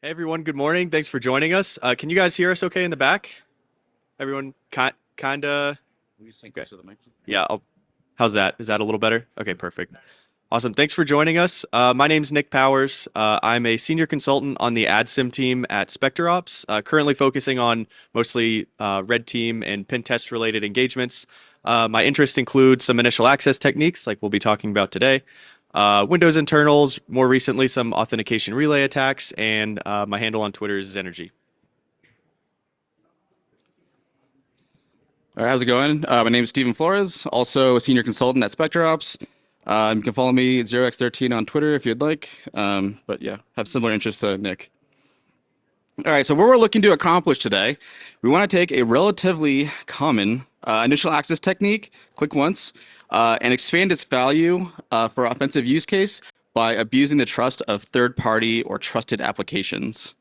Hey everyone, good morning. Thanks for joining us. Can you guys hear us okay in the back? Everyone kinda Will you stand okay. closer to the mic? Yeah, how's that? Is that a little better? Okay, perfect. Awesome. Thanks for joining us. My name's Nick Powers. I'm a senior consultant on the AdSim team at SpecterOps, currently focusing on mostly red team and pen test related engagements. My interests include some initial access techniques, like we'll be talking about today, Windows internals, more recently some authentication relay attacks, and my handle on Twitter is Zenergy. All right, how's it going? My name is Steven Flores, also a senior consultant at SpecterOps. You can follow me at 0x13 on Twitter if you'd like. But yeah, have similar interests to Nick. All right, so what we're looking to accomplish today, we want to take a relatively common initial access technique, ClickOnce, and expand its value for offensive use case by abusing the trust of third-party or trusted applications.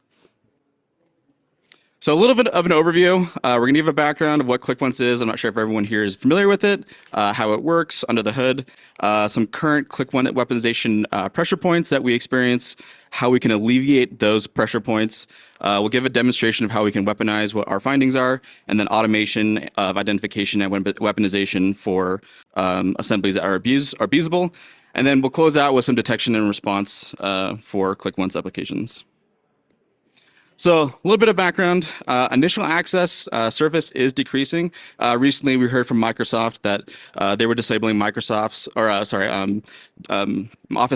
So a little bit of an overview. We're going to give a background of what ClickOnce is. I'm not sure if everyone here is familiar with it, how it works under the hood, some current ClickOnce weaponization pressure points that we experience, how we can alleviate those pressure points. We'll give a demonstration of how we can weaponize what our findings are, and then automation of identification and weaponization for assemblies that are abusable. And then we'll close out with some detection and response for ClickOnce applications. So a little bit of background, initial access surface is decreasing. Recently, we heard from Microsoft that they were disabling Office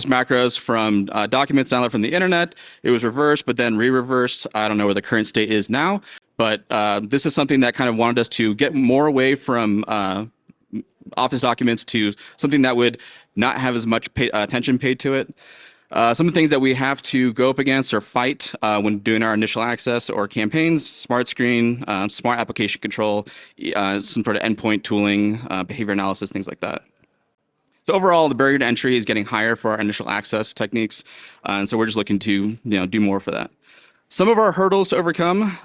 macros from documents downloaded from the internet. It was reversed, but then re-reversed. I don't know where the current state is now, but this is something that kind of wanted us to get more away from Office documents to something that would not have as much attention paid to it. Some of the things that we have to go up against or fight when doing our initial access or campaigns, SmartScreen, smart application control, some sort of endpoint tooling, behavior analysis, things like that. So overall, the barrier to entry is getting higher for our initial access techniques, and so we're just looking to do more for that. Some of our hurdles to overcome.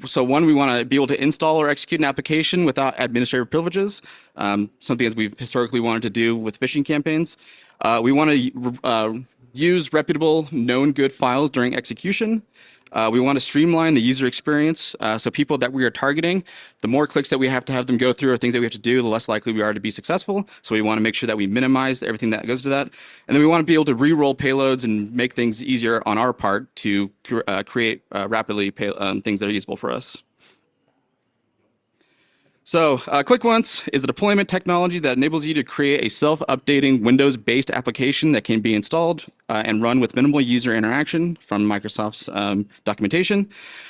So one, we want to be able to install or execute an application without administrative privileges, something that we've historically wanted to do with phishing campaigns. We want to use reputable known good files during execution. We want to streamline the user experience. So people that we are targeting, the more clicks that we have to have them go through or things that we have to do, the less likely we are to be successful. So we want to make sure that we minimize everything that goes to that. And then we want to be able to re-roll payloads and make things easier on our part to create rapidly things that are useful for us. So ClickOnce is a deployment technology that enables you to create a self-updating Windows-based application that can be installed and run with minimal user interaction from Microsoft's documentation.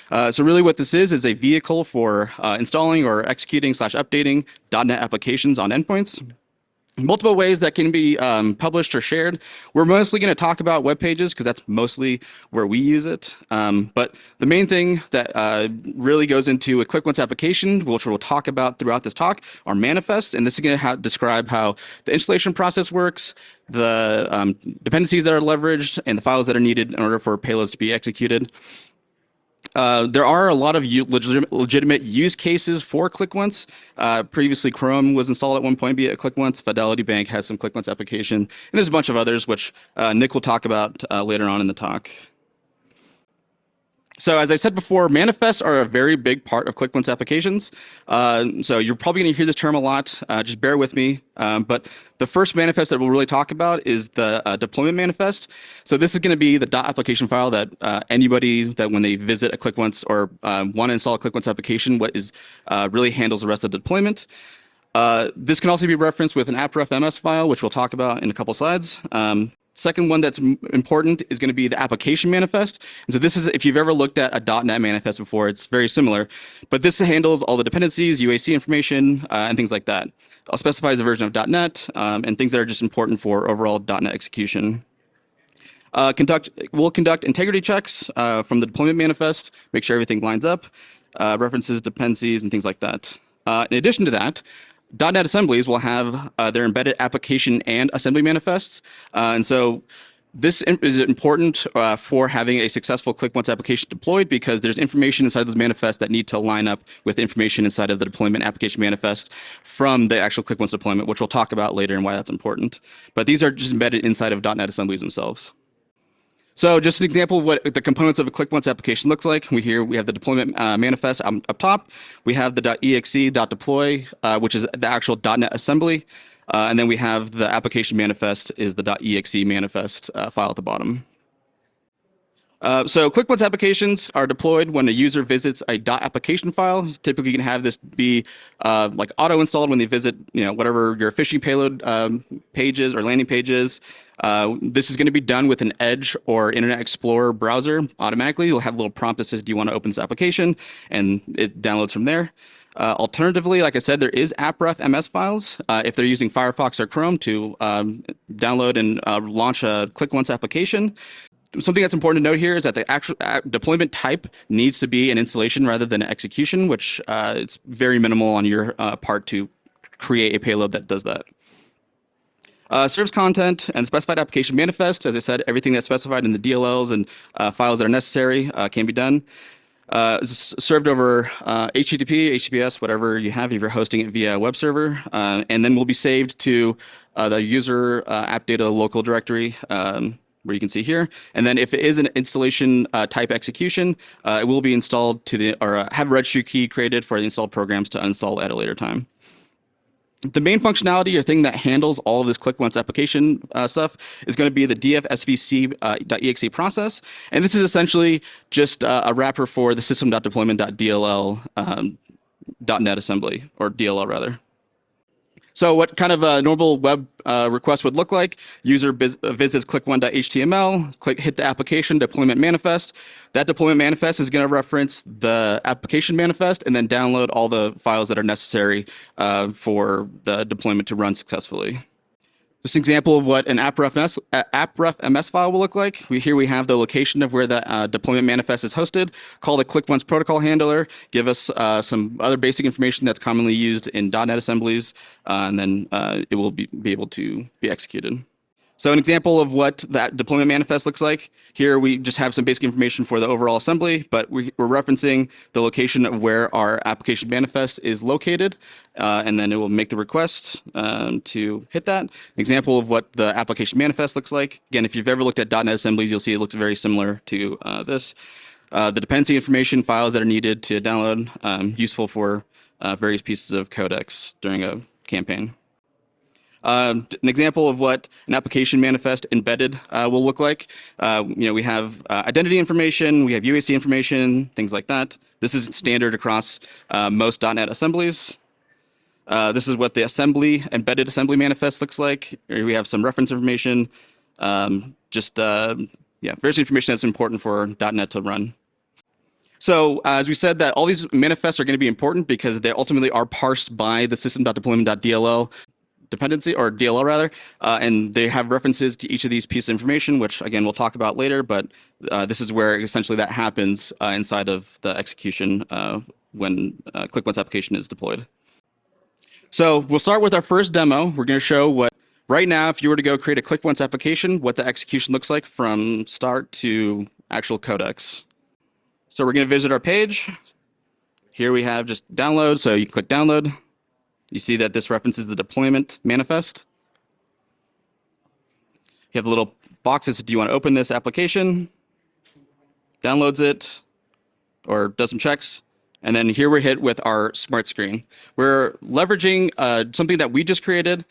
So really what this is a vehicle for installing or executing / updating .NET applications on endpoints. Multiple ways that can be published or shared. We're mostly going to talk about web pages because that's mostly where we use it. But the main thing that really goes into a ClickOnce application, which we'll talk about throughout this talk, are manifests. And this is going to describe how the installation process works, the dependencies that are leveraged, and the files that are needed in order for payloads to be executed. There are a lot of legitimate use cases for ClickOnce. Previously, Chrome was installed at one point via ClickOnce. Fidelity Bank has some ClickOnce application. And there's a bunch of others, which Nick will talk about later on in the talk. So as I said before, manifests are a very big part of ClickOnce applications. So you're probably going to hear this term a lot. Just bear with me. But the first manifest that we'll really talk about is the deployment manifest. So this is going to be the .application file that anybody that when they visit a ClickOnce or want to install a ClickOnce application, really handles the rest of the deployment. This can also be referenced with an apref.ms file, which we'll talk about in a couple slides. Second one that's important is going to be the application manifest. And so this is, if you've ever looked at a .NET manifest before, it's very similar. But this handles all the dependencies, UAC information, and things like that. I'll specify a version of .NET and things that are just important for overall .NET execution. We'll conduct integrity checks from the deployment manifest, make sure everything lines up, references, dependencies, and things like that. In addition to that, .NET assemblies will have their embedded application and assembly manifests. And so this is important for having a successful ClickOnce application deployed because there's information inside those manifests that need to line up with information inside of the deployment application manifest from the actual ClickOnce deployment, which we'll talk about later and why that's important. But these are just embedded inside of .NET assemblies themselves. So just an example of what the components of a ClickOnce application looks like. We have the deployment manifest up top. We have the .exe.deploy, which is the actual .NET assembly. And then we have the application manifest is the .exe manifest file at the bottom. So ClickOnce applications are deployed when a user visits a .application file. Typically, you can have this be like auto-installed when they visit, whatever your phishing payload pages or landing pages. This is going to be done with an Edge or Internet Explorer browser automatically. You'll have a little prompt that says, "Do you want to open this application?" and it downloads from there. Alternatively, like I said, there is AppRef MS files if they're using Firefox or Chrome to download and launch a ClickOnce application. Something that's important to note here is that the actual deployment type needs to be an installation rather than an execution, which it's very minimal on your part to create a payload that does that. Serves content and specified application manifest. As I said, everything that's specified in the DLLs and files that are necessary can be done. Served over HTTP, HTTPS, whatever you have if you're hosting it via a web server, and then will be saved to the user app data local directory. Where you can see here. And then if it is an installation type execution, it will be installed or have a registry key created for the installed programs to uninstall at a later time. The main functionality or thing that handles all of this ClickOnce application stuff is going to be the dfsvc.exe process. And this is essentially just a wrapper for the system.deployment.dll .NET assembly, or DLL rather. So what kind of a normal web request would look like? User visits click1.html, hit the application deployment manifest. That deployment manifest is going to reference the application manifest and then download all the files that are necessary for the deployment to run successfully. Just an example of what an AppRef MS file will look like. Here we have the location of where the deployment manifest is hosted. Call the ClickOnce protocol handler. Give us some other basic information that's commonly used in .NET assemblies, and then it will be able to be executed. So an example of what that deployment manifest looks like, here we just have some basic information for the overall assembly, but we're referencing the location of where our application manifest is located, and then it will make the request to hit that. An example of what the application manifest looks like. Again, if you've ever looked at .NET assemblies, you'll see it looks very similar to this. The dependency information files that are needed to download, useful for various pieces of codecs during a campaign. An example of what an application manifest embedded will look like. We have identity information, we have UAC information, things like that. This is standard across most .NET assemblies. This is what the embedded assembly manifest looks like. Here we have some reference information, various information that's important for .NET to run. So as we said, that all these manifests are going to be important because they ultimately are parsed by the system.deployment.dll dependency, or DLL rather, and they have references to each of these pieces of information, which again we'll talk about later, but this is where essentially that happens inside of the execution when ClickOnce application is deployed. So we'll start with our first demo. We're going to show what, right now, if you were to go create a ClickOnce application, what the execution looks like from start to actual codecs. So we're going to visit our page. Here we have just download, so you click download. You see that this references the deployment manifest. You have a little box that says, do you want to open this application? Downloads it, or does some checks. And then here we're hit with our SmartScreen. We're leveraging something that we just created,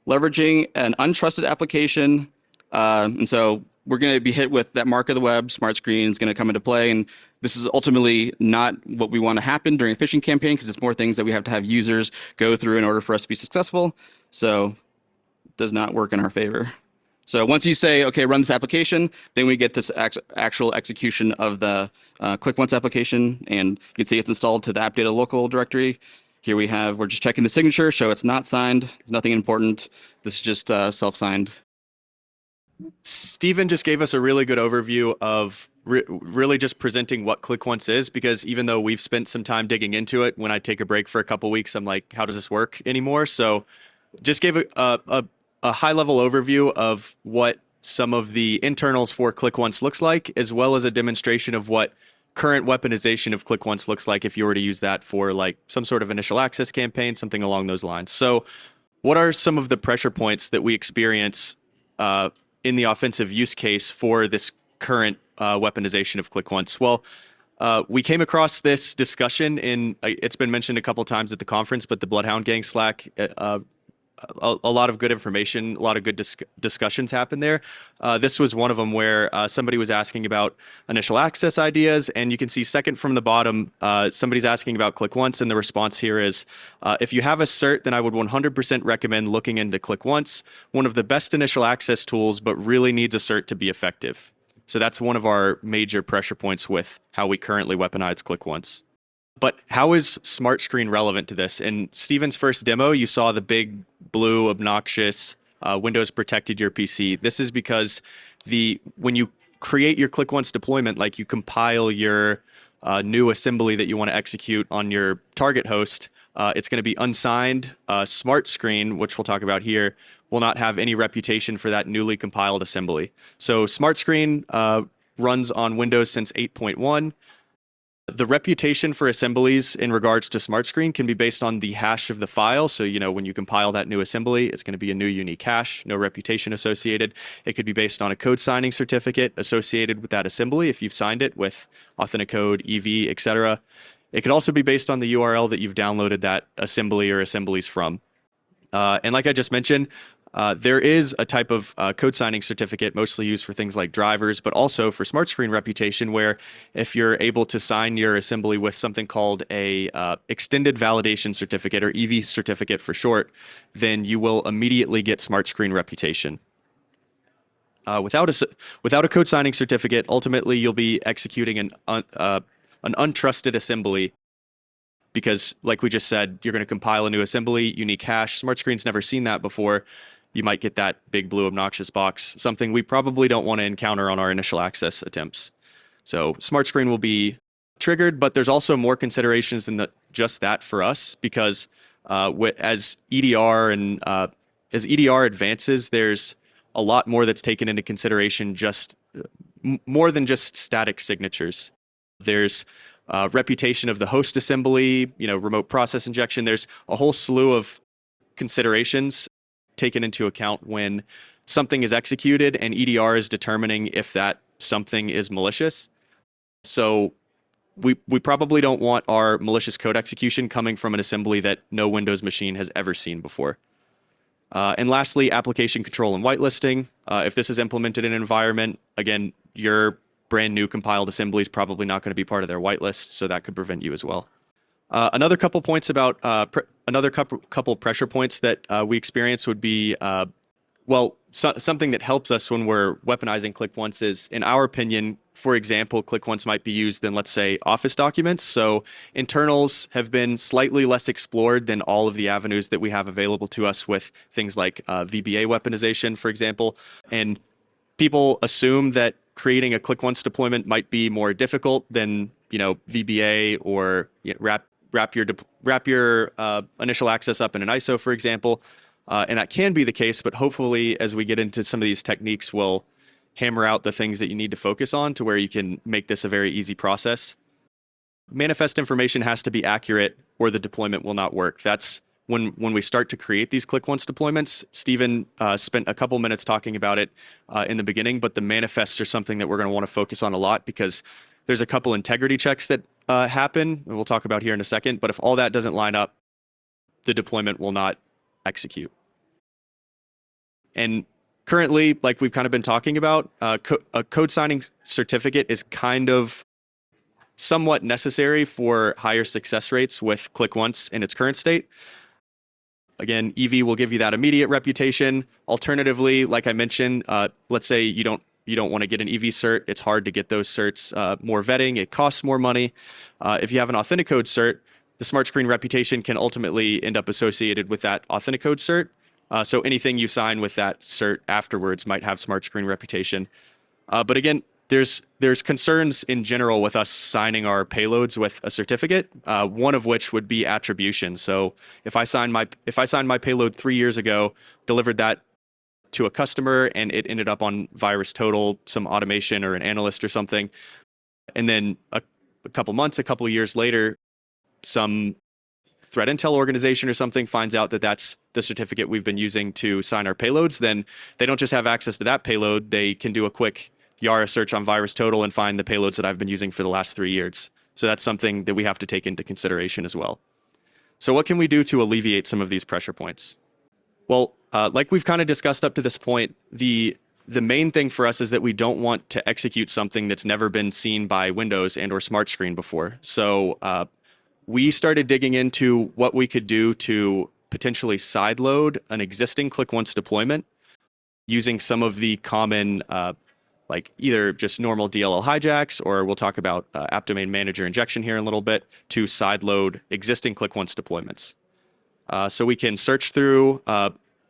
leveraging an untrusted application. And so we're going to be hit with that mark of the web. SmartScreen is going to come into play. And this is ultimately not what we want to happen during a phishing campaign, because it's more things that we have to have users go through in order for us to be successful. So it does not work in our favor. So once you say, okay, run this application, then we get this actual execution of the ClickOnce application. And you can see it's installed to the app data local directory. Here we're just checking the signature, so it's not signed, nothing important. This is just self-signed. Stephen just gave us a really good overview of really just presenting what ClickOnce is, because even though we've spent some time digging into it, when I take a break for a couple weeks, I'm like, how does this work anymore? So just gave a high-level overview of what some of the internals for ClickOnce looks like, as well as a demonstration of what current weaponization of ClickOnce looks like if you were to use that for like some sort of initial access campaign, something along those lines. So what are some of the pressure points that we experience in the offensive use case for this current weaponization of ClickOnce? Well, we came across this discussion it's been mentioned a couple times at the conference, but the Bloodhound Gang Slack, a lot of good information, a lot of good discussions happened there. This was one of them where somebody was asking about initial access ideas, and you can see second from the bottom, somebody's asking about ClickOnce, and the response here is, if you have a cert, then I would 100% recommend looking into ClickOnce, one of the best initial access tools, but really needs a cert to be effective. So that's one of our major pressure points with how we currently weaponize ClickOnce. But how is SmartScreen relevant to this? In Steven's first demo, you saw the big blue obnoxious Windows protected your PC. This is because when you create your ClickOnce deployment, like you compile your new assembly that you want to execute on your target host, it's going to be unsigned. SmartScreen, which we'll talk about here, will not have any reputation for that newly compiled assembly. So SmartScreen runs on Windows since 8.1. The reputation for assemblies in regards to SmartScreen can be based on the hash of the file. So, when you compile that new assembly, it's going to be a new unique hash, no reputation associated. It could be based on a code signing certificate associated with that assembly if you've signed it with Authenticode, EV, etc. It could also be based on the URL that you've downloaded that assembly or assemblies from. And like I just mentioned, there is a type of code signing certificate mostly used for things like drivers, but also for SmartScreen reputation, where if you're able to sign your assembly with something called a extended validation certificate, or EV certificate for short, then you will immediately get SmartScreen reputation. Without a code signing certificate, ultimately you'll be executing an untrusted assembly. Because, like we just said, you're going to compile a new assembly, unique hash. SmartScreen's never seen that before. You might get that big blue obnoxious box, something we probably don't want to encounter on our initial access attempts. So SmartScreen will be triggered, but there's also more considerations than just that for us, because as EDR advances, there's a lot more that's taken into consideration, just more than just static signatures. There's reputation of the host assembly, remote process injection. There's a whole slew of considerations taken into account when something is executed and EDR is determining if that something is malicious. So we probably don't want our malicious code execution coming from an assembly that no Windows machine has ever seen before. And lastly, application control and whitelisting. If this is implemented in an environment, again, your brand new compiled assembly is probably not going to be part of their whitelist, so that could prevent you as well. Another couple points about couple pressure points that we experience would be, something that helps us when we're weaponizing ClickOnce is, in our opinion, for example, ClickOnce might be used in, let's say, Office documents. So internals have been slightly less explored than all of the avenues that we have available to us with things like VBA weaponization, for example. And people assume that creating a ClickOnce deployment might be more difficult than, VBA or wrap your initial access up in an ISO, for example. And that can be the case, but hopefully as we get into some of these techniques, we'll hammer out the things that you need to focus on to where you can make this a very easy process. Manifest information has to be accurate or the deployment will not work. That's when we start to create these ClickOnce deployments. Steven spent a couple minutes talking about it in the beginning, but the manifests are something that we're going to want to focus on a lot, because there's a couple integrity checks that happen, and we'll talk about here in a second. But if all that doesn't line up, the deployment will not execute. And currently, like we've kind of been talking about, a code signing certificate is kind of somewhat necessary for higher success rates with ClickOnce in its current state. Again, EV will give you that immediate reputation. Alternatively, like I mentioned, let's say you don't want to get an EV cert. It's hard to get those certs. More vetting, it costs more money. If you have an Authenticode cert, the SmartScreen reputation can ultimately end up associated with that Authenticode cert. So anything you sign with that cert afterwards might have SmartScreen reputation. But again, there's concerns in general with us signing our payloads with a certificate. One of which would be attribution. So if I signed my payload 3 years ago, delivered that to a customer, and it ended up on VirusTotal, some automation or an analyst or something, and then a couple years later, some threat intel organization or something finds out that that's the certificate we've been using to sign our payloads, then they don't just have access to that payload. They can do a quick Yara search on VirusTotal and find the payloads that I've been using for the last 3 years. So that's something that we have to take into consideration as well. So what can we do to alleviate some of these pressure points? Well, like we've kind of discussed up to this point, the main thing for us is that we don't want to execute something that's never been seen by Windows and or SmartScreen before. So we started digging into what we could do to potentially sideload an existing ClickOnce deployment using some of the common, like either just normal DLL hijacks, or we'll talk about app domain manager injection here in a little bit, to sideload existing ClickOnce deployments. So we can search through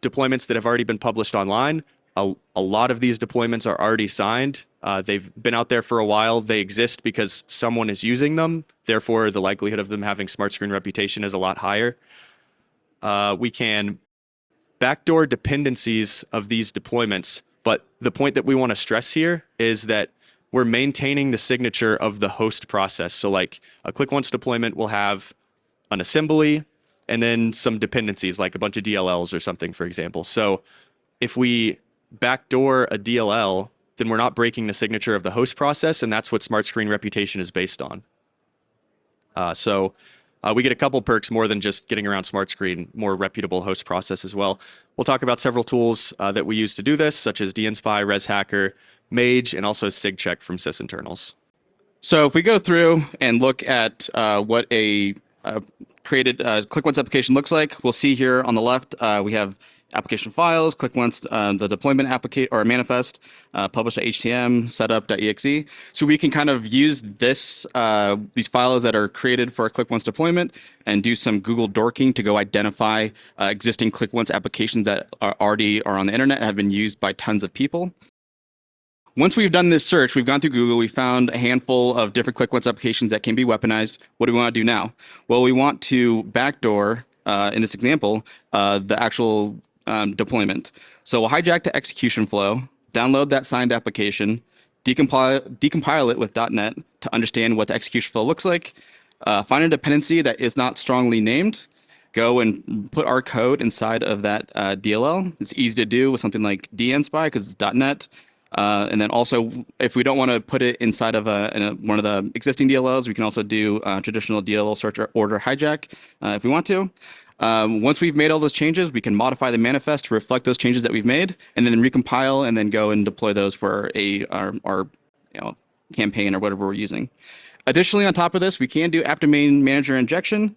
deployments that have already been published online. A lot of these deployments are already signed. They've been out there for a while. They exist because someone is using them. Therefore, the likelihood of them having SmartScreen reputation is a lot higher. We can backdoor dependencies of these deployments. But the point that we want to stress here is that we're maintaining the signature of the host process. So like a ClickOnce deployment will have an assembly and then some dependencies like a bunch of DLLs or something, for example. So if we backdoor a DLL, then we're not breaking the signature of the host process, and that's what SmartScreen reputation is based on. So we get a couple perks more than just getting around SmartScreen, more reputable host process as well. We'll talk about several tools that we use to do this, such as dnspy, ResHacker, Mage, and also SigCheck from sysinternals. So if we go through and look at what a created ClickOnce application looks like, we'll see here on the left we have application files, ClickOnce, the deployment application or manifest, publish.htm, setup.exe. So we can kind of use this these files that are created for a ClickOnce deployment and do some Google dorking to go identify existing ClickOnce applications that are already on the internet and have been used by tons of people. Once we've done this search, we've gone through Google, we found a handful of different ClickOnce applications that can be weaponized. What do we want to do now? Well, we want to backdoor, in this example, the actual deployment. So we'll hijack the execution flow, download that signed application, decompile it with .NET to understand what the execution flow looks like, find a dependency that is not strongly named, go and put our code inside of that DLL. It's easy to do with something like dnspy because it's .NET. And then also, if we don't want to put it inside of one of the existing DLLs, we can also do traditional DLL search order hijack if we want to. Once we've made all those changes, we can modify the manifest to reflect those changes that we've made, and then recompile, and then go and deploy those for our campaign or whatever we're using. Additionally, on top of this, we can do app domain manager injection.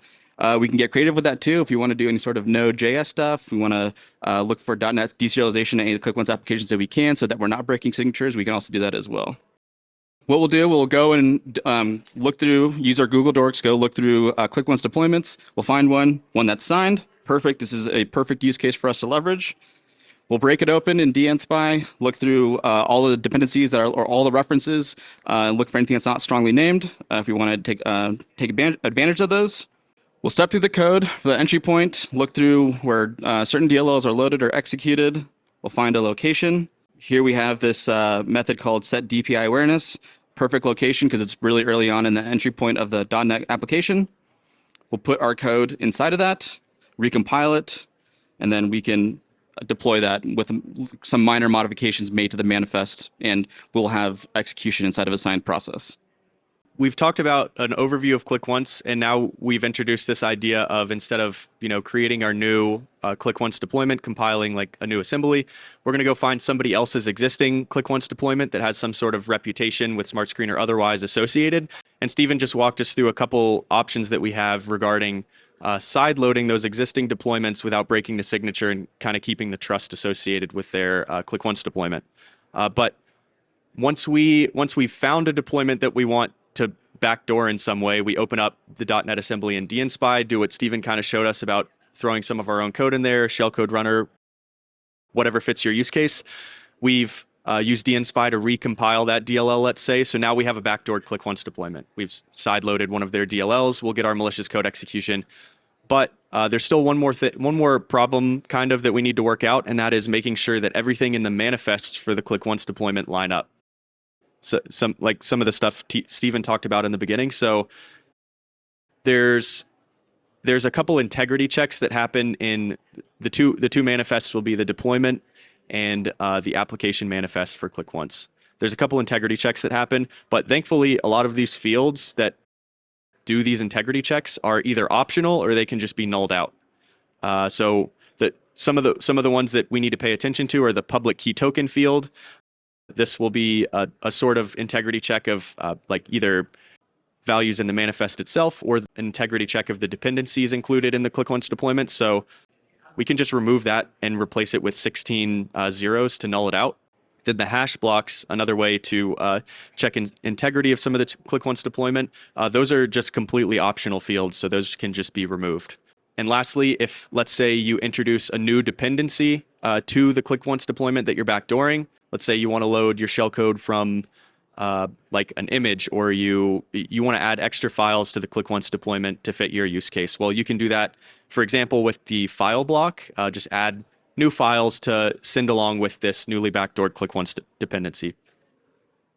We can get creative with that too. If you want to do any sort of Node.js stuff, we want to look for .NET deserialization in any of the ClickOnce applications that we can so that we're not breaking signatures. We can also do that as well. What we'll do, we'll go and look through, use our Google Dorks, go look through ClickOnce deployments. We'll find one that's signed. Perfect. This is a perfect use case for us to leverage. We'll break it open in dnspy, look through all the dependencies that are, or all the references, look for anything that's not strongly named if we want to take advantage of those. We'll step through the code for the entry point, look through where certain DLLs are loaded or executed. We'll find a location. Here we have this method called set DPI awareness. Perfect location because it's really early on in the entry point of the .NET application. We'll put our code inside of that, recompile it, and then we can deploy that with some minor modifications made to the manifest, and we'll have execution inside of a signed process. We've talked about an overview of ClickOnce, and now we've introduced this idea of, instead of creating our new ClickOnce deployment, compiling like a new assembly, we're going to go find somebody else's existing ClickOnce deployment that has some sort of reputation with SmartScreen or otherwise associated. And Stephen just walked us through a couple options that we have regarding side-loading those existing deployments without breaking the signature and kind of keeping the trust associated with their ClickOnce deployment. But once we've found a deployment that we want to backdoor in some way, we open up the .NET assembly in dnspy, do what Stephen kind of showed us about throwing some of our own code in there, shellcode runner, whatever fits your use case. We've used dnspy to recompile that DLL, let's say. So now we have a backdoored ClickOnce deployment. We've sideloaded one of their DLLs. We'll get our malicious code execution. But there's still one more problem kind of that we need to work out, and that is making sure that everything in the manifests for the ClickOnce deployment line up. So some of the stuff Stephen talked about in the beginning. So there's a couple integrity checks that happen in the two manifests will be the deployment and the application manifest for ClickOnce. There's a couple integrity checks that happen, but thankfully, a lot of these fields that do these integrity checks are either optional or they can just be nulled out. So some of the ones that we need to pay attention to are the public key token field. This will be a sort of integrity check of like either values in the manifest itself or an integrity check of the dependencies included in the ClickOnce deployment. So we can just remove that and replace it with 16 zeros to null it out. Then the hash blocks, another way to check integrity of some of the ClickOnce deployment. Those are just completely optional fields, so those can just be removed. And lastly, if let's say you introduce a new dependency to the ClickOnce deployment that you're backdooring, let's say you want to load your shellcode from like an image, or you want to add extra files to the ClickOnce deployment to fit your use case. Well, you can do that, for example, with the file block. Just add new files to send along with this newly backdoored ClickOnce dependency.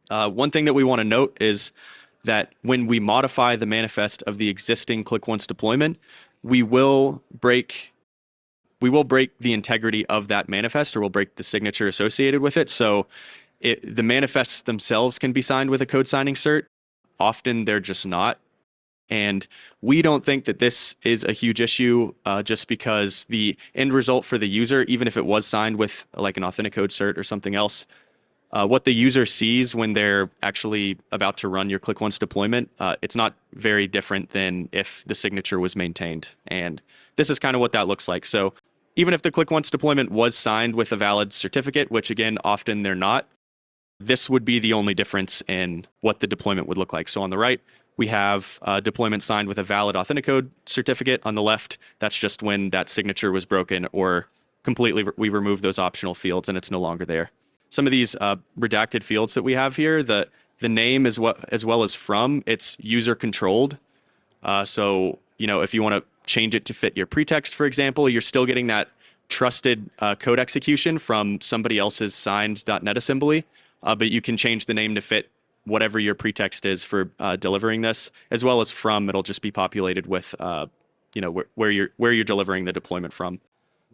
One thing that we want to note is that when we modify the manifest of the existing ClickOnce deployment, we will break the integrity of that manifest, or we'll break the signature associated with it. So the manifests themselves can be signed with a code signing cert. Often they're just not. And we don't think that this is a huge issue just because the end result for the user, even if it was signed with like an authenticode cert or something else, what the user sees when they're actually about to run your ClickOnce deployment, it's not very different than if the signature was maintained. And this is kind of what that looks like. So even if the ClickOnce deployment was signed with a valid certificate, which again, often they're not, this would be the only difference in what the deployment would look like. So on the right, we have deployment signed with a valid authenticode certificate. On the left, that's just when that signature was broken, or completely we remove those optional fields and it's no longer there. Some of these redacted fields that we have here, the name as well as from, it's user controlled. So if you want to change it to fit your pretext, for example, you're still getting that trusted code execution from somebody else's signed .NET assembly, but you can change the name to fit whatever your pretext is for delivering this, as well as from. It'll just be populated with where you're delivering the deployment from.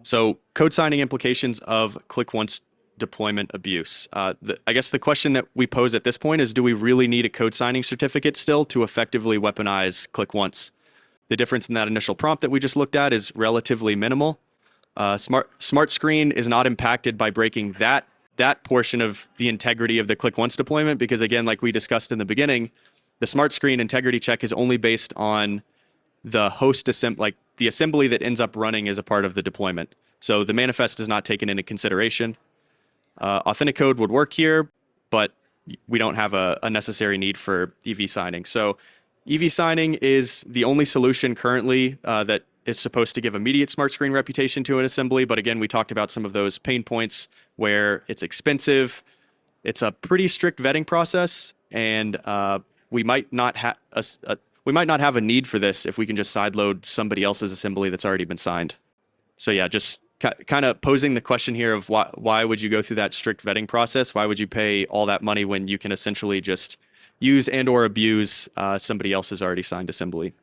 So code signing implications of ClickOnce deployment abuse. I guess the question that we pose at this point is, do we really need a code signing certificate still to effectively weaponize ClickOnce? The difference in that initial prompt that we just looked at is relatively minimal. SmartScreen is not impacted by breaking that portion of the integrity of the ClickOnce deployment, because again, like we discussed in the beginning, the SmartScreen integrity check is only based on the host like the assembly that ends up running as a part of the deployment. So the manifest is not taken into consideration. Authenticode would work here, but we don't have a necessary need for EV signing. So EV signing is the only solution currently that is supposed to give immediate SmartScreen reputation to an assembly. But again, we talked about some of those pain points where it's expensive, it's a pretty strict vetting process, and we might not have a need for this if we can just sideload somebody else's assembly that's already been signed. So yeah, just kind of posing the question here of why would you go through that strict vetting process? Why would you pay all that money when you can essentially just use and or abuse somebody else's already signed assembly?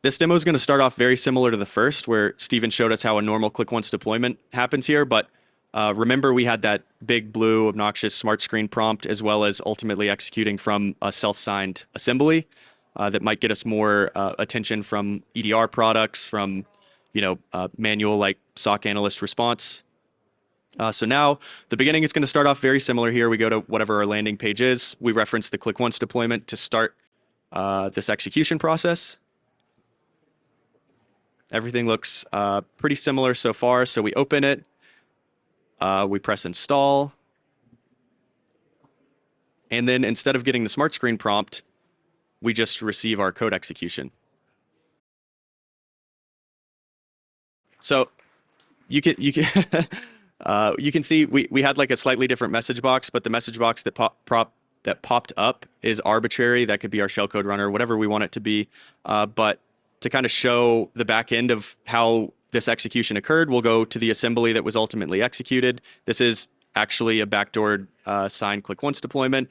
This demo is going to start off very similar to the first, where Steven showed us how a normal ClickOnce deployment happens here. But remember, we had that big blue obnoxious SmartScreen prompt, as well as ultimately executing from a self-signed assembly that might get us more attention from EDR products, from manual like SOC analyst response. So now the beginning is going to start off very similar here. We go to whatever our landing page is. We reference the ClickOnce deployment to start this execution process. Everything looks pretty similar so far. So we open it, we press install, and then instead of getting the SmartScreen prompt, we just receive our code execution. So you can you can see we had like a slightly different message box, but the message box that popped up is arbitrary. That could be our shellcode runner, whatever we want it to be. But to kind of show the back end of how this execution occurred, we'll go to the assembly that was ultimately executed. This is actually a backdoored signed ClickOnce deployment,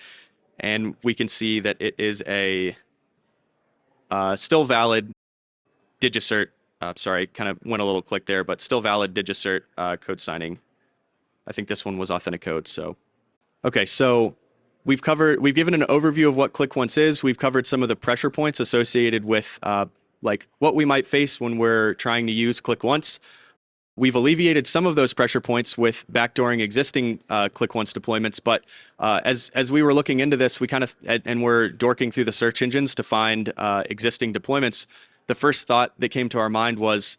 and we can see that it is a still valid digicert. Sorry, kind of went a little click there, but still valid digicert code signing. I think this one was authenticode, so Okay, so we've given an overview of what ClickOnce is. We've covered some of the pressure points associated with like what we might face when we're trying to use ClickOnce. We've alleviated some of those pressure points with backdooring existing ClickOnce deployments, but as we were looking into this, we kind of and we're dorking through the search engines to find existing deployments. The first thought that came to our mind was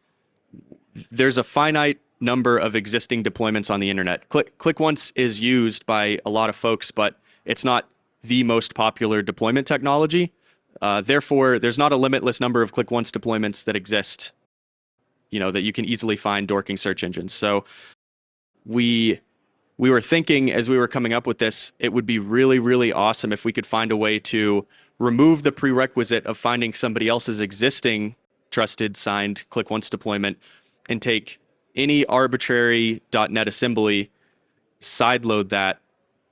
there's a finite number of existing deployments on the internet. ClickOnce is used by a lot of folks, but it's not the most popular deployment technology. Therefore, there's not a limitless number of ClickOnce deployments that exist, that you can easily find dorking search engines. So we were thinking as we were coming up with this, it would be really, really awesome if we could find a way to remove the prerequisite of finding somebody else's existing trusted signed ClickOnce deployment and take any arbitrary .NET assembly, sideload that,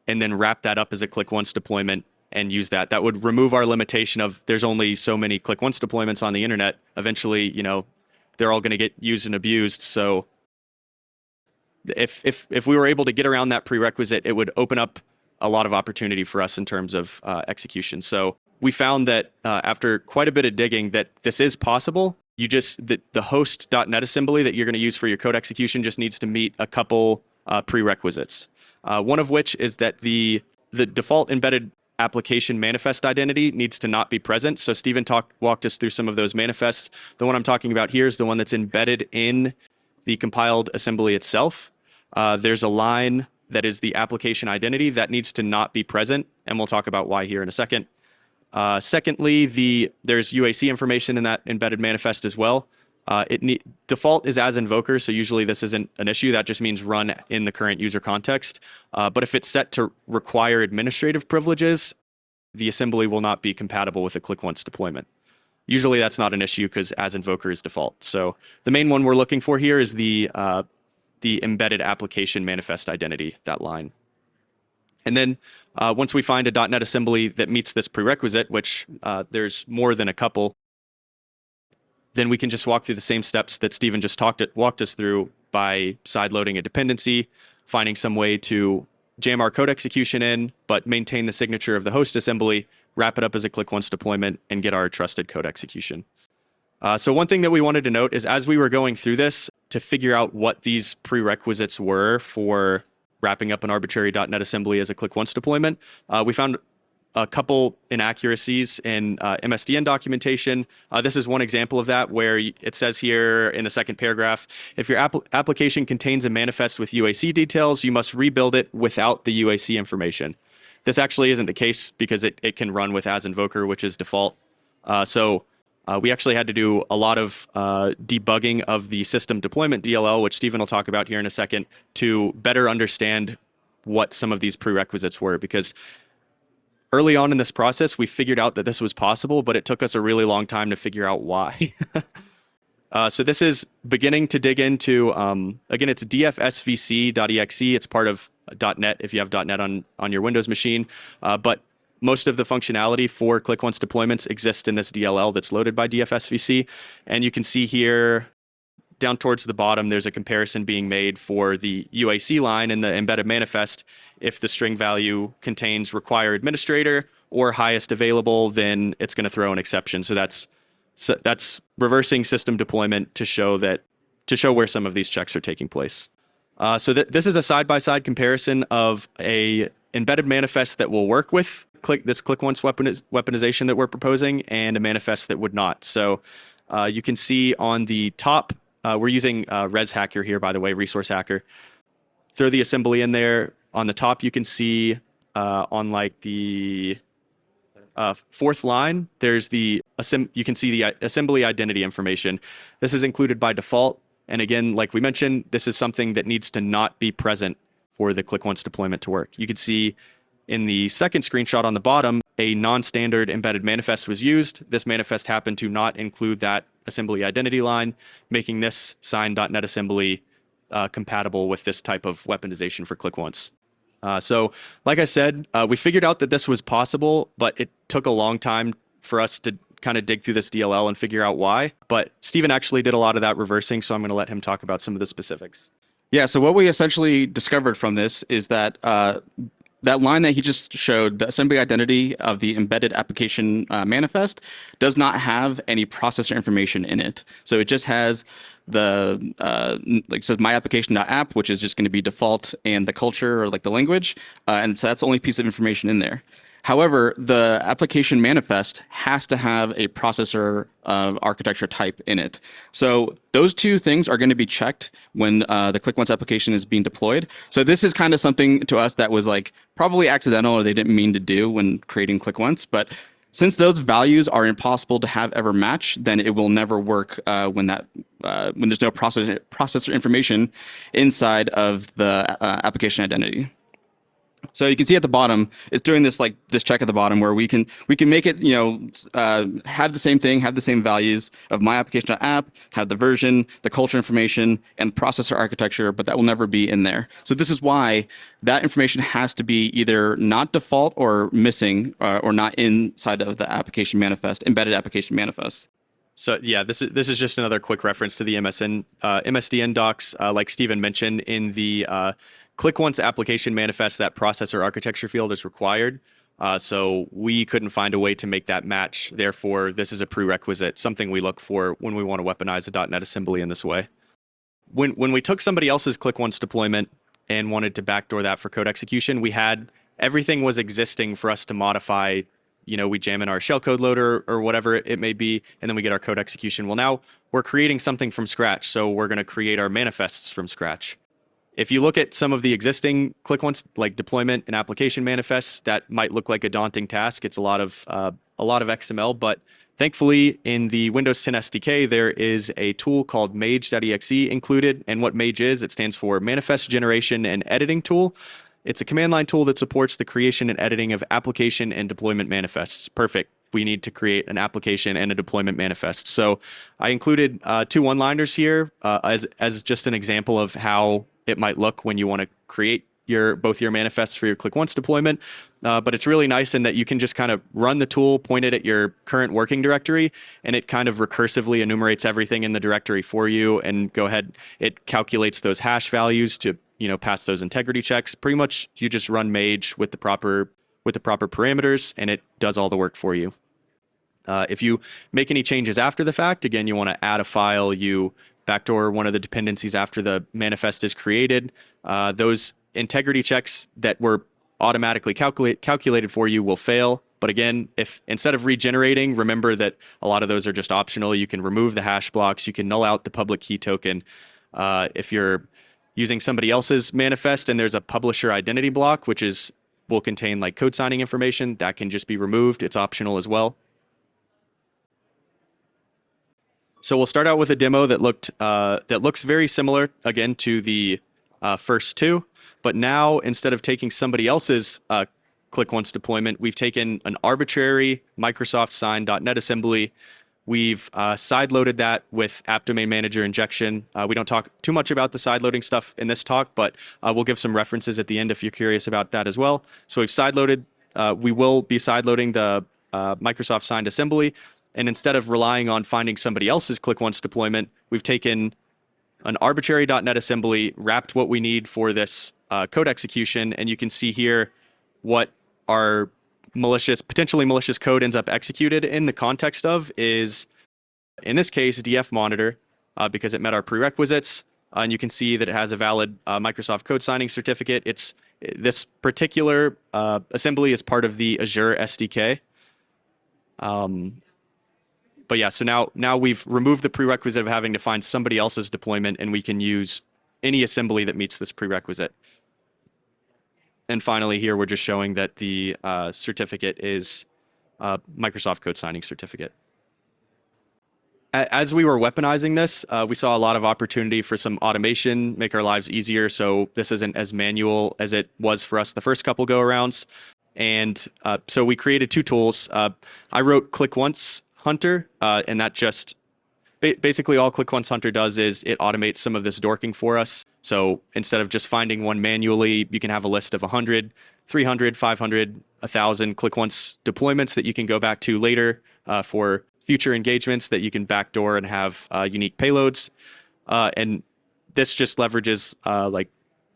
and then wrap that up as a ClickOnce deployment and use that. That would remove our limitation of there's only so many ClickOnce deployments on the internet. Eventually, they're all going to get used and abused. So if we were able to get around that prerequisite, it would open up a lot of opportunity for us in terms of execution. So we found that after quite a bit of digging that this is possible. The host.NET assembly that you're going to use for your code execution just needs to meet a couple prerequisites. One of which is that the default embedded application manifest identity needs to not be present. So Stephen walked us through some of those manifests. The one I'm talking about here is the one that's embedded in the compiled assembly itself. There's a line that is the application identity that needs to not be present, and we'll talk about why here in a second. Secondly, there's UAC information in that embedded manifest as well. Default is as invoker, so usually this isn't an issue. That just means run in the current user context. But if it's set to require administrative privileges, the assembly will not be compatible with a ClickOnce deployment. Usually that's not an issue because as invoker is default. So the main one we're looking for here is the embedded application manifest identity, that line. And then once we find a .NET assembly that meets this prerequisite, which there's more than a couple, then we can just walk through the same steps that Stephen just walked us through by sideloading a dependency, finding some way to jam our code execution in, but maintain the signature of the host assembly, wrap it up as a ClickOnce deployment, and get our trusted code execution. So one thing that we wanted to note is as we were going through this to figure out what these prerequisites were for wrapping up an arbitrary .NET assembly as a ClickOnce deployment, we found a couple inaccuracies in MSDN documentation. This is one example of that where it says here in the second paragraph, if your application contains a manifest with UAC details, you must rebuild it without the UAC information. This actually isn't the case because it can run with as invoker, which is default. So we actually had to do a lot of debugging of the system deployment DLL, which Stephen will talk about here in a second, to better understand what some of these prerequisites were. Because early on in this process, we figured out that this was possible, but it took us a really long time to figure out why. So this is beginning to dig into, again, it's dfsvc.exe. It's part of .NET if you have .NET on your Windows machine. But most of the functionality for ClickOnce deployments exists in this DLL that's loaded by dfsvc. And you can see here down towards the bottom, there's a comparison being made for the UAC line in the embedded manifest. If the string value contains require administrator or highest available, then it's going to throw an exception. So that's reversing system deployment to show where some of these checks are taking place. So this is a side-by-side comparison of a embedded manifest that will work with this ClickOnce weaponization that we're proposing and a manifest that would not. So you can see on the top, we're using Res Hacker here, by the way, Resource Hacker. Throw the assembly in there. On the top, you can see on like the fourth line, there's you can see the assembly identity information. This is included by default. And again, like we mentioned, this is something that needs to not be present for the ClickOnce deployment to work. You can see in the second screenshot on the bottom, a non-standard embedded manifest was used. This manifest happened to not include that assembly identity line, making this signed.NET assembly compatible with this type of weaponization for ClickOnce. So like I said, we figured out that this was possible, but it took a long time for us to kind of dig through this DLL and figure out why. But Stephen actually did a lot of that reversing, so I'm going to let him talk about some of the specifics. Yeah, so what we essentially discovered from this is that that line that he just showed, the assembly identity of the embedded application manifest, does not have any processor information in it. So it just has the like it says my application.app, which is just going to be default, and the culture or like the language, and so that's the only piece of information in there. However, the application manifest has to have a processor architecture type in it. So those two things are going to be checked when the ClickOnce application is being deployed. So this is kind of something to us that was like probably accidental or they didn't mean to do when creating ClickOnce. But since those values are impossible to have ever match, then it will never work when there's no processor information inside of the application identity. So you can see at the bottom, it's doing this like this check at the bottom where we can make it, have the same thing, have the same values of my application app, have the version, the culture information, and processor architecture, but that will never be in there. So this is why that information has to be either not default or missing or not inside of the application manifest, embedded application manifest. So yeah, this is just another quick reference to the MSDN docs, like Steven mentioned in the ClickOnce application manifest. That processor architecture field is required. So we couldn't find a way to make that match. Therefore, this is a prerequisite, something we look for when we want to weaponize a .NET assembly in this way. When we took somebody else's ClickOnce deployment and wanted to backdoor that for code execution, we had everything was existing for us to modify. We jam in our shellcode loader or whatever it may be, and then we get our code execution. Well, now we're creating something from scratch, so we're going to create our manifests from scratch. If you look at some of the existing ClickOnce like deployment and application manifests, that might look like a daunting task. It's a lot of XML, but thankfully in the Windows 10 SDK, there is a tool called mage.exe included. And what mage is, it stands for Manifest Generation and Editing Tool. It's a command line tool that supports the creation and editing of application and deployment manifests. Perfect. We need to create an application and a deployment manifest. So I included two one-liners here as just an example of how it might look when you want to create both your manifests for your ClickOnce deployment. But it's really nice in that you can just kind of run the tool, point it at your current working directory, and it kind of recursively enumerates everything in the directory for you and go ahead. It calculates those hash values to pass those integrity checks. Pretty much you just run mage with the proper parameters and it does all the work for you. If you make any changes after the fact, again, you want to add a file, you backdoor one of the dependencies after the manifest is created. Those integrity checks that were automatically calculated for you will fail. But again, if instead of regenerating, remember that a lot of those are just optional. You can remove the hash blocks. You can null out the public key token. If you're using somebody else's manifest and there's a publisher identity block, which will contain like code signing information, that can just be removed. It's optional as well. So we'll start out with a demo that looks very similar again to the first two, but now instead of taking somebody else's ClickOnce deployment, we've taken an arbitrary Microsoft signed .NET assembly. We've sideloaded that with app domain manager injection. We don't talk too much about the sideloading stuff in this talk, but we'll give some references at the end if you're curious about that as well. So we've sideloaded. We will be sideloading the Microsoft signed assembly. And instead of relying on finding somebody else's ClickOnce deployment, we've taken an arbitrary .NET assembly, wrapped what we need for this code execution, and you can see here what our potentially malicious code ends up executed in the context of is, in this case, df monitor, because it met our prerequisites. And you can see that it has a valid Microsoft code signing certificate. This particular assembly is part of the Azure SDK. But yeah, so now we've removed the prerequisite of having to find somebody else's deployment, and we can use any assembly that meets this prerequisite. And finally, here we're just showing that the certificate is Microsoft code signing certificate. As we were weaponizing this, we saw a lot of opportunity for some automation, make our lives easier. So this isn't as manual as it was for us the first couple go-arounds. And so we created two tools. I wrote ClickOnce Hunter, and that just basically all ClickOnce Hunter does is it automates some of this dorking for us. So instead of just finding one manually, you can have a list of 100, 300, 500, 1,000 ClickOnce deployments that you can go back to later for future engagements that you can backdoor and have unique payloads. And this just leverages like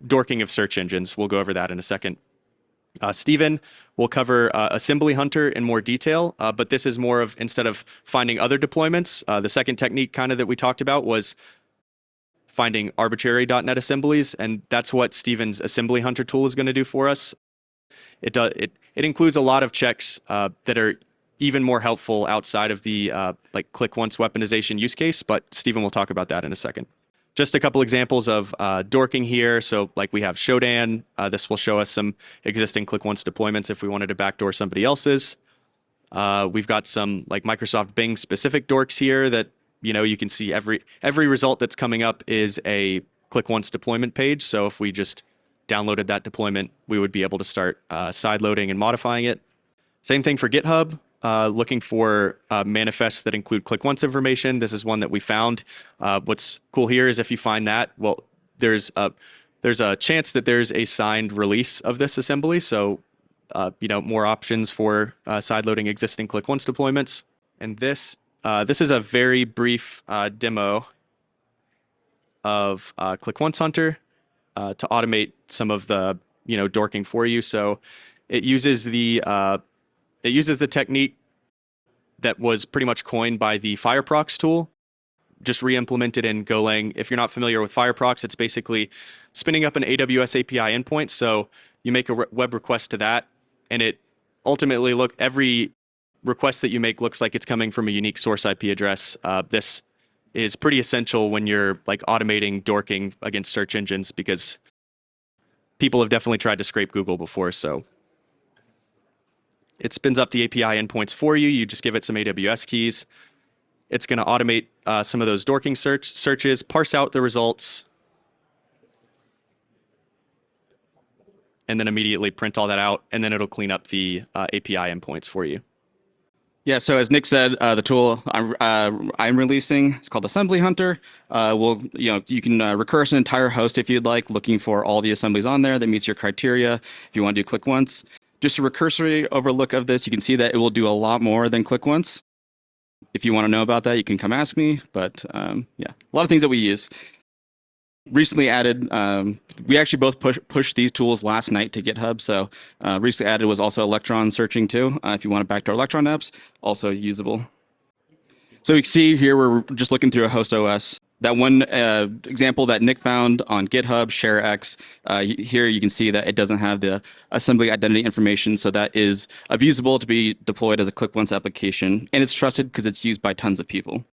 dorking of search engines. We'll go over that in a second. Steven will cover Assembly Hunter in more detail, but this is more of instead of finding other deployments, the second technique kind of that we talked about was finding arbitrary.NET assemblies, and that's what Steven's Assembly Hunter tool is going to do for us. It includes a lot of checks that are even more helpful outside of the like ClickOnce weaponization use case, but Steven will talk about that in a second. Just a couple examples of dorking here. So like we have Shodan. This will show us some existing ClickOnce deployments if we wanted to backdoor somebody else's. We've got some like Microsoft Bing specific dorks here that, you can see every result that's coming up is a ClickOnce deployment page. So if we just downloaded that deployment, we would be able to start sideloading and modifying it. Same thing for GitHub. Looking for manifests that include ClickOnce information. This is one that we found. What's cool here is if you find that, well, there's a chance that there's a signed release of this assembly. So, more options for sideloading existing ClickOnce deployments. And this is a very brief demo of ClickOnce Hunter to automate some of the dorking for you. So it uses the technique that was pretty much coined by the Fireprox tool, just re-implemented in Golang. If you're not familiar with Fireprox, it's basically spinning up an AWS API endpoint. So you make a web request to that, and it ultimately every request that you make looks like it's coming from a unique source IP address. This is pretty essential when you're like automating dorking against search engines, because people have definitely tried to scrape Google before. So it spins up the API endpoints for you. You just give it some AWS keys. It's going to automate some of those dorking searches, parse out the results, and then immediately print all that out. And then it'll clean up the API endpoints for you. Yeah, so as Nick said, the tool I'm releasing, it's called Assembly Hunter. You can recurse an entire host if you'd like, looking for all the assemblies on there that meets your criteria. If you want to do ClickOnce, just a recursory overlook of this, you can see that it will do a lot more than ClickOnce. If you want to know about that, you can come ask me. But yeah, a lot of things that we use. Recently added, we actually both pushed these tools last night to GitHub. So recently added was also Electron searching too. If you want to backdoor Electron apps, also usable. So you can see here we're just looking through a host OS. That one example that Nick found on GitHub, ShareX, here you can see that it doesn't have the assembly identity information, so that is abusable to be deployed as a ClickOnce application, and it's trusted because it's used by tons of people.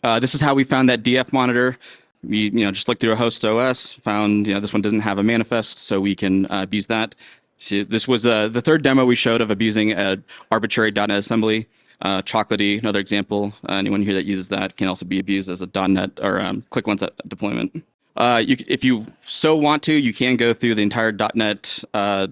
This is how we found that DF monitor. We just looked through a host OS, found this one doesn't have a manifest, so we can abuse that. So this was the third demo we showed of abusing an arbitrary.NET assembly. Chocolatey, another example. Anyone here that uses that can also be abused as a .NET or ClickOnce deployment. If you so want to, you can go through the entire .NET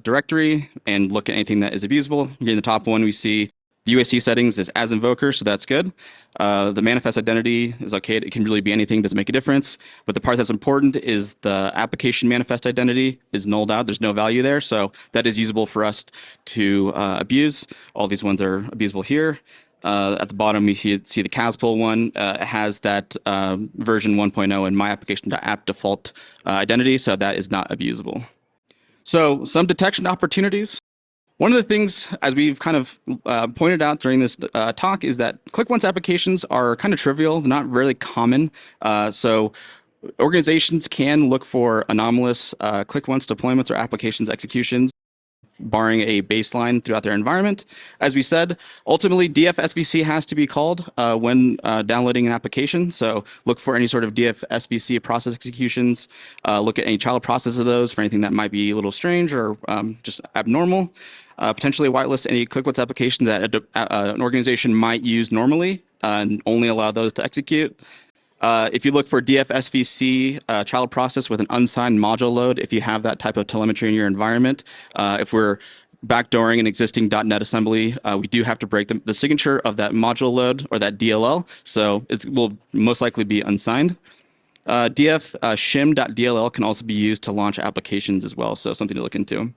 directory and look at anything that is abusable. Here in the top one, we see the UAC settings is as invoker, so that's good. The manifest identity is okay. It can really be anything, doesn't make a difference. But the part that's important is the application manifest identity is nulled out. There's no value there, so that is usable for us to abuse. All these ones are abusable here. At the bottom, we see the Caspol one. It has that version 1.0 and my application.app default identity, so that is not abusable. So some detection opportunities. One of the things, as we've kind of pointed out during this talk, is that ClickOnce applications are kind of trivial, not really common. So organizations can look for anomalous ClickOnce deployments or applications executions, barring a baseline throughout their environment. As we said, ultimately DFSVC has to be called when downloading an application. So look for any sort of DFSVC process executions. Look at any child process of those for anything that might be a little strange or just abnormal. Potentially whitelist any ClickOnce applications that an organization might use normally and only allow those to execute. If you look for DFSVC child process with an unsigned module load, if you have that type of telemetry in your environment, if we're backdooring an existing .NET assembly, we do have to break the signature of that module load or that DLL, so it will most likely be unsigned. DF shim.dll can also be used to launch applications as well, so something to look into.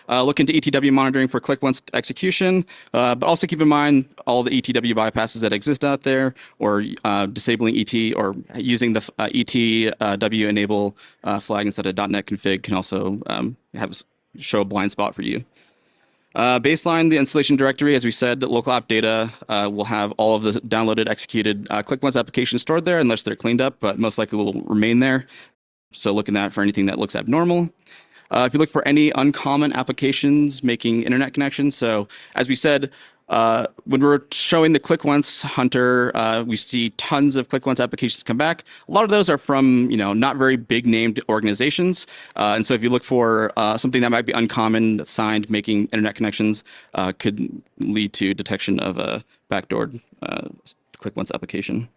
Look into ETW monitoring for ClickOnce execution, but also keep in mind all the ETW bypasses that exist out there, or disabling ET or using the ETW enable flag instead of .NET config can also show a blind spot for you. Baseline, the installation directory, as we said, local app data will have all of the downloaded, executed ClickOnce applications stored there unless they're cleaned up, but most likely will remain there. So looking at for anything that looks abnormal. If you look for any uncommon applications making internet connections, so as we said, when we're showing the ClickOnce hunter, we see tons of ClickOnce applications come back. A lot of those are from, not very big named organizations. And so if you look for something that might be uncommon, that's signed, making internet connections, could lead to detection of a backdoored ClickOnce application.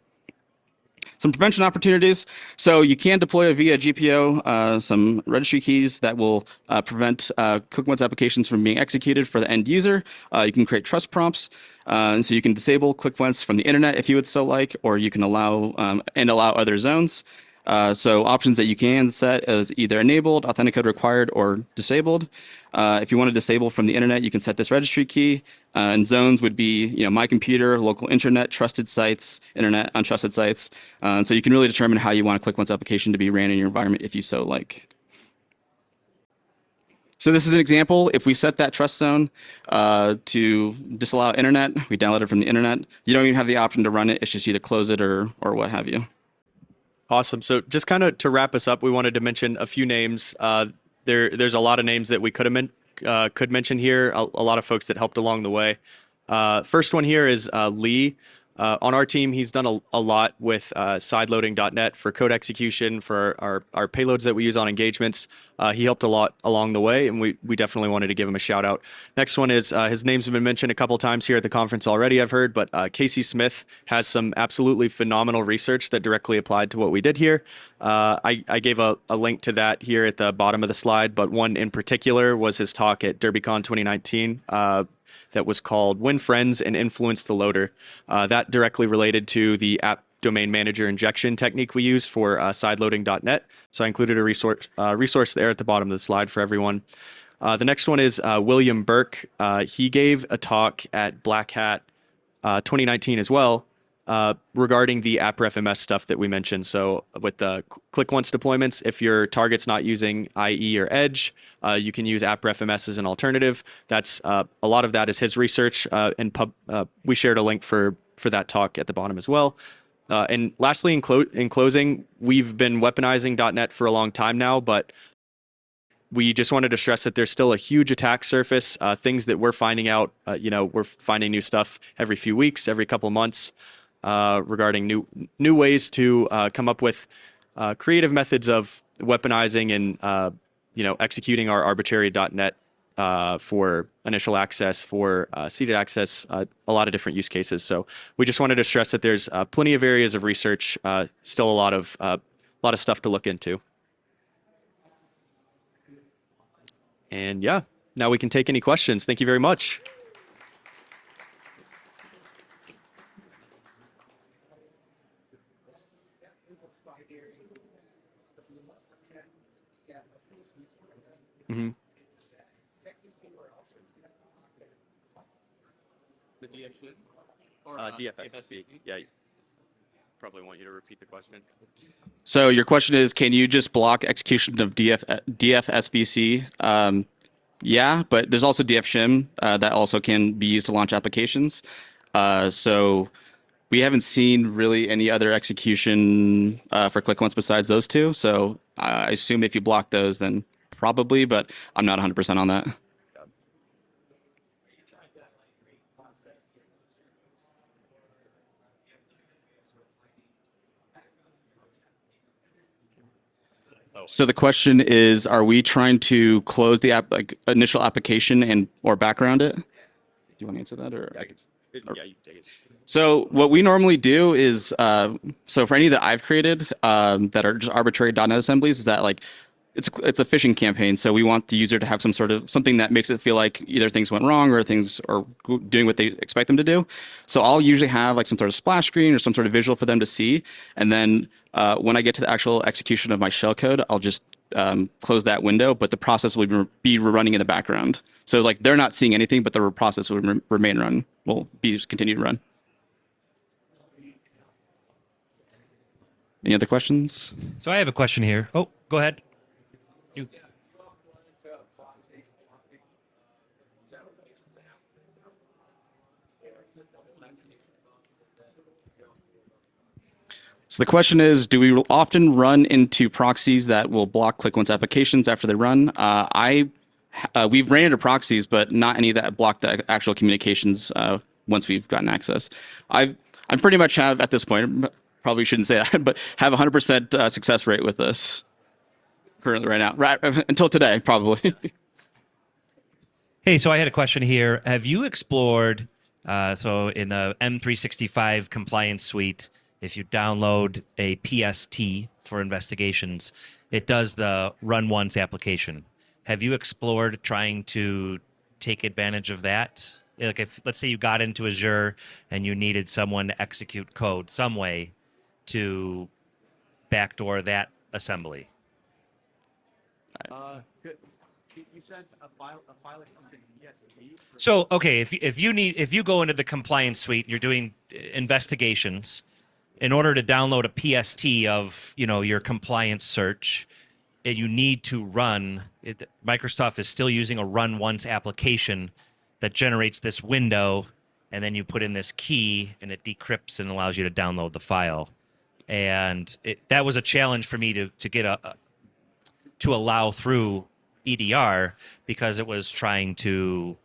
Some prevention opportunities. So you can deploy via GPO some registry keys that will prevent ClickOnce applications from being executed for the end user. You can create trust prompts. And so you can disable ClickOnce from the internet if you would so like, or you can allow other zones. So options that you can set is either enabled, authenticate required, or disabled. If you want to disable from the internet, you can set this registry key. And zones would be, my computer, local internet, trusted sites, internet, untrusted sites. So you can really determine how you want a ClickOnce application to be ran in your environment if you so like. So this is an example. If we set that trust zone to disallow internet, we download it from the internet. You don't even have the option to run it. It's just either close it or what have you. Awesome. So just kind of to wrap us up, we wanted to mention a few names. There's a lot of names that we could mention here. A lot of folks that helped along the way. First one here is Lee. On our team, he's done a lot with sideloading.net for code execution, for our payloads that we use on engagements. He helped a lot along the way, and we definitely wanted to give him a shout out. Next one is, his names have been mentioned a couple times here at the conference already, I've heard, but Casey Smith has some absolutely phenomenal research that directly applied to what we did here. I gave a link to that here at the bottom of the slide, but one in particular was his talk at DerbyCon 2019. That was called Win Friends and Influence the Loader. That directly related to the app domain manager injection technique we use for sideloading.net. So I included a resource there at the bottom of the slide for everyone. The next one is William Burke. He gave a talk at Black Hat 2019 as well, regarding the AppRefMS stuff that we mentioned. So with the ClickOnce deployments, if your target's not using IE or Edge, you can use AppRefMS as an alternative. That's a lot of that is his research, and we shared a link for that talk at the bottom as well. And lastly, in closing, we've been weaponizing.net for a long time now, but we just wanted to stress that there's still a huge attack surface, things that we're finding out. We're finding new stuff every few weeks, every couple months, regarding new ways to come up with creative methods of weaponizing and executing our arbitrary.net for initial access, for seeded access, a lot of different use cases. So we just wanted to stress that there's plenty of areas of research, still a lot of stuff to look into. And yeah, now we can take any questions. Thank you very much. Mm-hmm. DFSB. Yeah, probably want you to repeat the question. So your question is, can you just block execution of DFSBC? Yeah, but there's also DFShim that also can be used to launch applications. So we haven't seen really any other execution for ClickOnce besides those two. So I assume if you block those, then probably, but I'm not 100% on that. So the question is, are we trying to close the initial application and or background it? Do you want to answer that or? Yeah, you can take it. So what we normally do is, so for any that I've created that are just arbitrary .NET assemblies, is that it's a phishing campaign. So we want the user to have something that makes it feel like either things went wrong or things are doing what they expect them to do. So I'll usually have some sort of splash screen or some sort of visual for them to see. And then when I get to the actual execution of my shellcode, I'll just close that window, but the process will be running in the background. So they're not seeing anything, but the process will continue to run. Any other questions? So I have a question here. Oh, go ahead. So the question is, do we often run into proxies that will block ClickOnce applications after they run? We've ran into proxies, but not any that block the actual communications once we've gotten access. I pretty much have at this point, probably shouldn't say that, but have 100% success rate with this currently right now, right until today, probably. Hey, so I had a question here. Have you explored, so in the M365 compliance suite, if you download a PST for investigations, it does the run once application. Have you explored trying to take advantage of that? Like if, let's say you got into Azure and you needed someone to execute code some way to backdoor that assembly. Good. You said a file something PST. So, okay, if you go into the compliance suite, you're doing investigations. In order to download a PST of your compliance search, you need to run it. Microsoft is still using a run once application that generates this window, and then you put in this key, and it decrypts and allows you to download the file. And that was a challenge for me to get to allow through EDR because it was trying to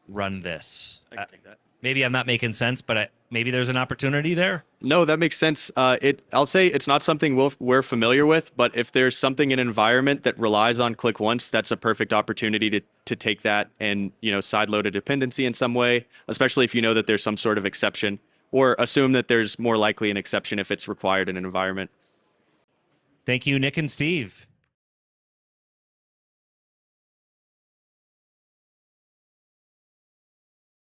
run this. I can take that. Maybe I'm not making sense, but maybe there's an opportunity there. No, that makes sense. I'll say it's not something we're familiar with, but if there's something in an environment that relies on ClickOnce, that's a perfect opportunity to take that and sideload a dependency in some way, especially if you know that there's some sort of exception, or assume that there's more likely an exception if it's required in an environment. Thank you, Nick and Steve.